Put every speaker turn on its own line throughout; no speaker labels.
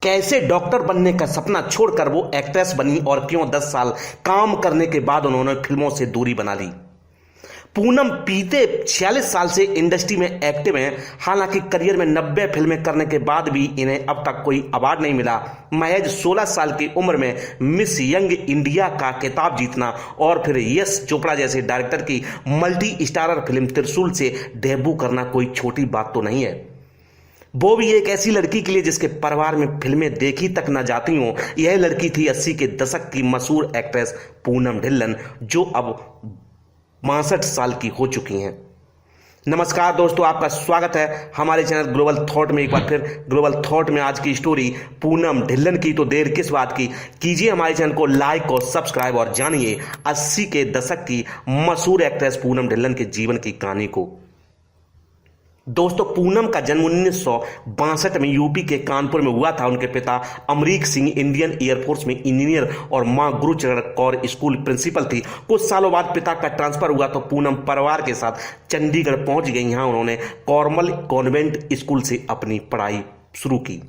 कैसे डॉक्टर बनने का सपना छोड़कर वो एक्ट्रेस बनी और क्यों 10 साल काम करने के बाद उन्होंने फिल्मों से दूरी बना ली। पूनम बीते 46 साल से इंडस्ट्री में एक्टिव हैं। हालांकि करियर में 90 फिल्में करने के बाद भी इन्हें अब तक कोई अवार्ड नहीं मिला। महज 16 साल की उम्र में मिस यंग इंडिया का खिताब जीतना और फिर यश चोपड़ा जैसे डायरेक्टर की मल्टी स्टारर फिल्म त्रिशूल से डेब्यू करना कोई छोटी बात तो नहीं है। वो भी एक ऐसी लड़की के लिए जिसके परिवार में फिल्में देखी तक न जाती हों। यह लड़की थी 80 के दशक की मशहूर एक्ट्रेस पूनम ढिल्लन, जो अब 62 साल की हो चुकी हैं। नमस्कार दोस्तों, आपका स्वागत है हमारे चैनल ग्लोबल थॉट में। एक बार फिर ग्लोबल थॉट में आज की स्टोरी पूनम ढिल्लन की। तो देर किस बात की, कीजिए हमारे चैनल को लाइक और सब्सक्राइब और जानिए 80 के दशक की मशहूर एक्ट्रेस पूनम ढिल्लन के जीवन की कहानी को। दोस्तों, पूनम का जन्म 1962 में यूपी के कानपुर में हुआ था। उनके पिता अमरीक सिंह इंडियन एयरफोर्स में इंजीनियर और मां गुरुचरण कौर स्कूल प्रिंसिपल थी। कुछ सालों बाद पिता का ट्रांसफर हुआ तो पूनम परिवार के साथ चंडीगढ़ पहुंच गई। यहां उन्होंने कॉर्मल कॉन्वेंट स्कूल से अपनी पढ़ाई शुरू की।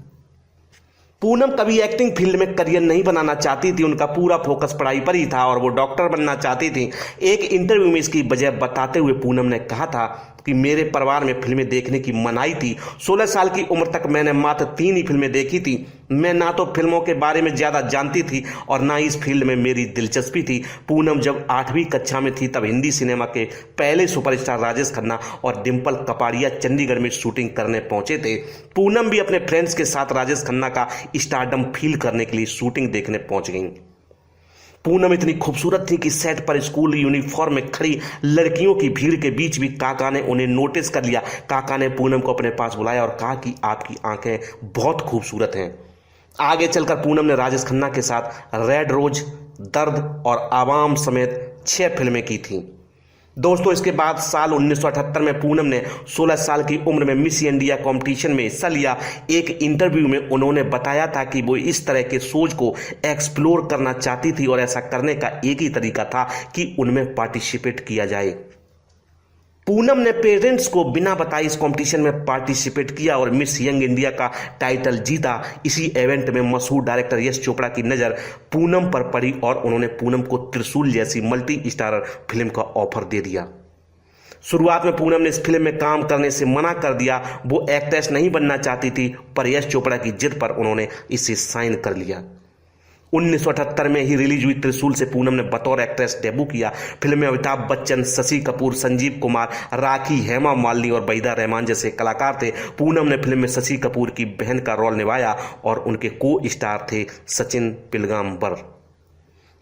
पूनम कभी एक्टिंग फील्ड में करियर नहीं बनाना चाहती थी। उनका पूरा फोकस पढ़ाई पर ही था और वो डॉक्टर बनना चाहती थी। एक इंटरव्यू में इसकी वजह बताते हुए पूनम ने कहा था कि मेरे परिवार में फिल्में देखने की मनाही थी। 16 साल की उम्र तक मैंने मात्र 3 ही फिल्में देखी थी। मैं ना तो फिल्मों के बारे में ज्यादा जानती थी और ना इस फील्ड में मेरी दिलचस्पी थी। पूनम जब 8वीं कक्षा में थी तब हिंदी सिनेमा के पहले सुपरस्टार राजेश खन्ना और डिंपल कपाड़िया चंडीगढ़ में शूटिंग करने पहुंचे थे। पूनम भी अपने फ्रेंड्स के साथ राजेश खन्ना का स्टारडम फील करने के लिए शूटिंग देखने पहुंच गई। पूनम इतनी खूबसूरत थी कि सेट पर स्कूल यूनिफॉर्म में खड़ी लड़कियों की भीड़ के बीच भी काका ने उन्हें नोटिस कर लिया। काका ने पूनम को अपने पास बुलाया और कहा कि आपकी आंखें बहुत खूबसूरत हैं। आगे चलकर पूनम ने राजेश खन्ना के साथ रेड रोज, दर्द और आवाम समेत 6 फिल्में की थीं। दोस्तों, इसके बाद साल 1978 में पूनम ने 16 साल की उम्र में मिस इंडिया कंपटीशन में हिस्सा लिया। एक इंटरव्यू में उन्होंने बताया था कि वो इस तरह के सोच को एक्सप्लोर करना चाहती थी और ऐसा करने का एक ही तरीका था कि उनमें पार्टिसिपेट किया जाए। पूनम ने पेरेंट्स को बिना बताए इस कंपटीशन में पार्टिसिपेट किया और मिस यंग इंडिया का टाइटल जीता। इसी इवेंट में मशहूर डायरेक्टर यश चोपड़ा की नज़र पूनम पर पड़ी और उन्होंने पूनम को त्रिशूल जैसी मल्टी स्टारर फिल्म का ऑफर दे दिया। शुरुआत में पूनम ने इस फिल्म में काम करने से मना कर दिया। वो एक्ट्रेस नहीं बनना चाहती थी, पर यश चोपड़ा की जिद पर उन्होंने इसे साइन कर लिया। 1978 में ही रिलीज हुई त्रिशूल से पूनम ने बतौर एक्ट्रेस डेब्यू किया। फिल्म में अमिताभ बच्चन, शशि कपूर, संजीव कुमार, राखी, हेमा मालिनी और वहीदा रहमान जैसे कलाकार थे। पूनम ने फिल्म में शशि कपूर की बहन का रोल निभाया और उनके को स्टार थे सचिन पिलगांबर।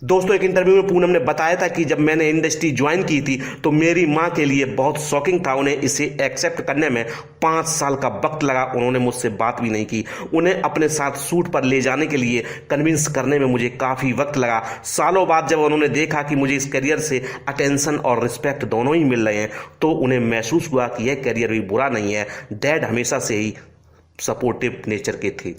दोस्तों, एक इंटरव्यू में पूनम ने बताया था कि जब मैंने इंडस्ट्री ज्वाइन की थी तो मेरी मां के लिए बहुत शॉकिंग था। उन्हें इसे एक्सेप्ट करने में 5 साल का वक्त लगा। उन्होंने मुझसे बात भी नहीं की। उन्हें अपने साथ शूट पर ले जाने के लिए कन्विंस करने में मुझे काफ़ी वक्त लगा। सालों बाद जब उन्होंने देखा कि मुझे इस करियर से अटेंशन और रिस्पेक्ट दोनों ही मिल रहे हैं तो उन्हें महसूस हुआ कि यह करियर भी बुरा नहीं है। डैड हमेशा से ही सपोर्टिव नेचर के थे।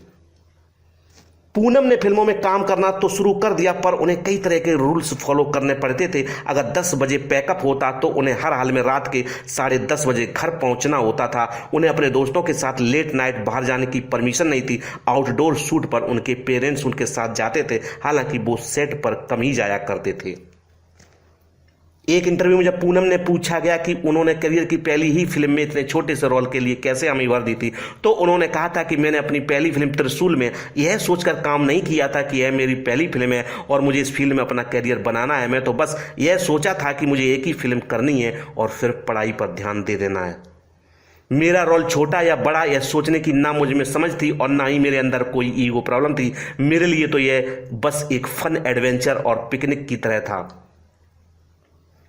पूनम ने फिल्मों में काम करना तो शुरू कर दिया, पर उन्हें कई तरह के रूल्स फॉलो करने पड़ते थे। अगर 10 बजे पैकअप होता तो उन्हें हर हाल में रात के 10:30 बजे घर पहुंचना होता था। उन्हें अपने दोस्तों के साथ लेट नाइट बाहर जाने की परमिशन नहीं थी। आउटडोर शूट पर उनके पेरेंट्स उनके साथ जाते थे, हालांकि वो सेट पर कम ही जाया करते थे। एक इंटरव्यू में जब पूनम ने पूछा गया कि उन्होंने करियर की पहली ही फिल्म में इतने छोटे से रोल के लिए कैसे हमें भर दी थी, तो उन्होंने कहा था कि मैंने अपनी पहली फिल्म त्रिशूल में यह सोचकर काम नहीं किया था कि यह मेरी पहली फिल्म है और मुझे इस फील्ड में अपना करियर बनाना है। मैं तो बस यह सोचा था कि मुझे एक ही फिल्म करनी है और फिर पढ़ाई पर ध्यान दे देना है। मेरा रोल छोटा या बड़ा यह सोचने की ना मुझ में समझ थी और ना ही मेरे अंदर कोई ईगो प्रॉब्लम थी। मेरे लिए तो यह बस एक फन एडवेंचर और पिकनिक की तरह था।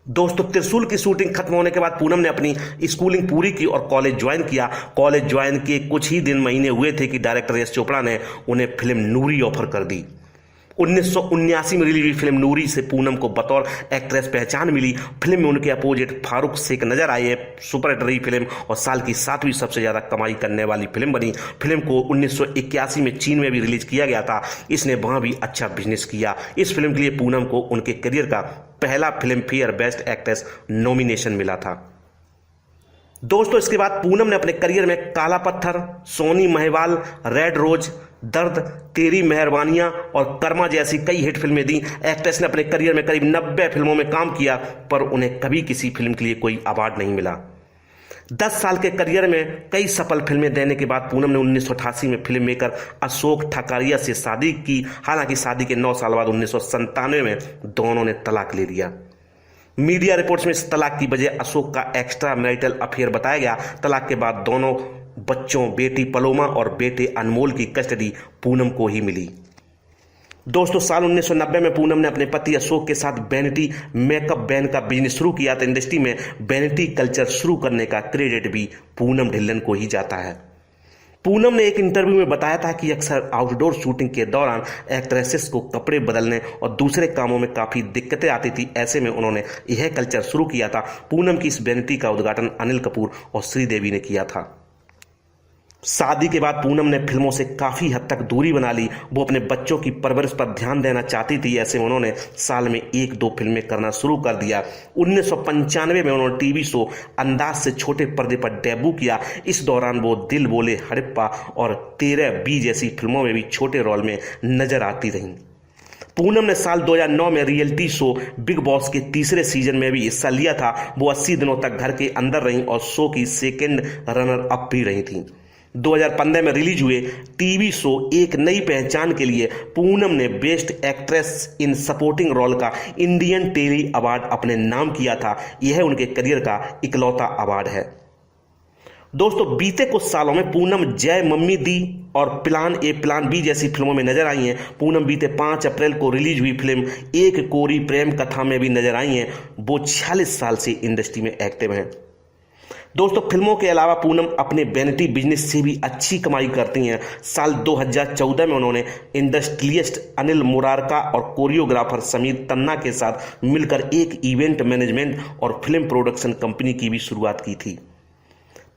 दोस्तों, त्रिशूल की शूटिंग खत्म होने के बाद पूनम ने अपनी स्कूलिंग पूरी की और कॉलेज ज्वाइन किया। कॉलेज ज्वाइन के कुछ ही दिन महीने हुए थे कि डायरेक्टर यश चोपड़ा ने उन्हें फिल्म नूरी ऑफर कर दी। 1979 में रिलीज हुई फिल्म नूरी से पूनम को बतौर एक्ट्रेस पहचान मिली। फिल्म में उनके अपोजिट फारूक शेख नजर आए। सुपर हिट रही फिल्म और साल की 7वीं सबसे ज्यादा कमाई करने वाली फिल्म बनी। फिल्म को 1981 में चीन में भी रिलीज किया गया था। इसने वहां भी अच्छा बिजनेस किया। इस फिल्म के लिए पूनम को उनके करियर का पहला film fair best actress nomination मिला था। दोस्तों, इसके बाद पूनम ने अपने करियर में काला पत्थर, सोनी महिवाल, रेड रोज, दर्द, तेरी मेहरबानियां और कर्मा जैसी कई हिट फिल्में दी। एक्ट्रेस ने अपने करियर में करीब 90 फिल्मों में काम किया, पर उन्हें कभी किसी फिल्म के लिए कोई अवार्ड नहीं मिला। 10 साल के करियर में कई सफल फिल्में देने के बाद पूनम ने 1988 में फिल्म मेकर अशोक ठकारिया से शादी की। हालांकि शादी के 9 साल बाद 1997 में दोनों ने तलाक ले लिया। मीडिया रिपोर्ट्स में इस तलाक की वजह अशोक का एक्स्ट्रा मैरिटल अफेयर बताया गया। तलाक के बाद दोनों बच्चों बेटी पलोमा और बेटे अनमोल की कस्टडी पूनम को ही मिली। दोस्तों, साल 1990 में पूनम ने अपने पति अशोक के साथ वैनिटी मेकअप बैन का बिजनेस शुरू किया। तो इंडस्ट्री में वैनिटी कल्चर शुरू करने का क्रेडिट भी पूनम ढिल्लन को ही जाता है। पूनम ने एक इंटरव्यू में बताया था कि अक्सर आउटडोर शूटिंग के दौरान एक्ट्रेसेस को कपड़े बदलने और दूसरे कामों में काफ़ी दिक्कतें आती थी। ऐसे में उन्होंने यह कल्चर शुरू किया था। पूनम की इस वैनिटी का उद्घाटन अनिल कपूर और श्रीदेवी ने किया था। शादी के बाद पूनम ने फिल्मों से काफ़ी हद तक दूरी बना ली। वो अपने बच्चों की परवरिश पर ध्यान देना चाहती थी। ऐसे में उन्होंने साल में 1-2 फिल्में करना शुरू कर दिया। 1995 में उन्होंने टीवी शो अंदाज से छोटे पर्दे पर डेब्यू किया। इस दौरान वो दिल बोले हड़प्पा और 13B जैसी फिल्मों में भी छोटे रोल में नजर आती रहीं। पूनम ने साल 2009 में रियलिटी शो बिग बॉस के तीसरे सीजन में भी हिस्सा लिया था। वो 80 दिनों तक घर के अंदर रहीं और शो की सेकेंड रनर अप भी रही थी। 2015 में रिलीज हुए टीवी शो एक नई पहचान के लिए पूनम ने best actress in supporting role का इंडियन टेली अवार्ड अपने नाम किया था। यह उनके करियर का इकलौता अवार्ड है। दोस्तों, बीते कुछ सालों में पूनम जय मम्मी दी और प्लान ए प्लान बी जैसी फिल्मों में नजर आई हैं। पूनम बीते 5 अप्रैल को रिलीज हुई फिल्म एक कोरी प्रेम कथा में भी नजर आई हैं। वो 46 साल से इंडस्ट्री में एक्टिव हैं। दोस्तों, फिल्मों के अलावा पूनम अपने वैनिटी बिजनेस से भी अच्छी कमाई करती हैं। साल 2014 में उन्होंने इंडस्ट्रियलिस्ट अनिल मुरारका और कोरियोग्राफर समीर तन्ना के साथ मिलकर एक इवेंट मैनेजमेंट और फिल्म प्रोडक्शन कंपनी की भी शुरुआत की थी।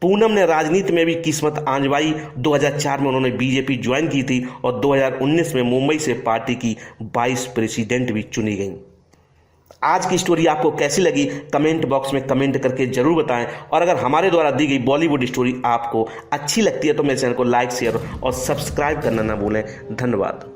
पूनम ने राजनीति में भी किस्मत आजमाई। 2004 में उन्होंने बीजेपी ज्वाइन की थी और 2019 में मुंबई से पार्टी की वाइस प्रेसिडेंट भी चुनी गई। आज की स्टोरी आपको कैसी लगी कमेंट बॉक्स में कमेंट करके जरूर बताएं। और अगर हमारे द्वारा दी गई बॉलीवुड स्टोरी आपको अच्छी लगती है तो मेरे चैनल को लाइक, शेयर और सब्सक्राइब करना ना भूलें। धन्यवाद।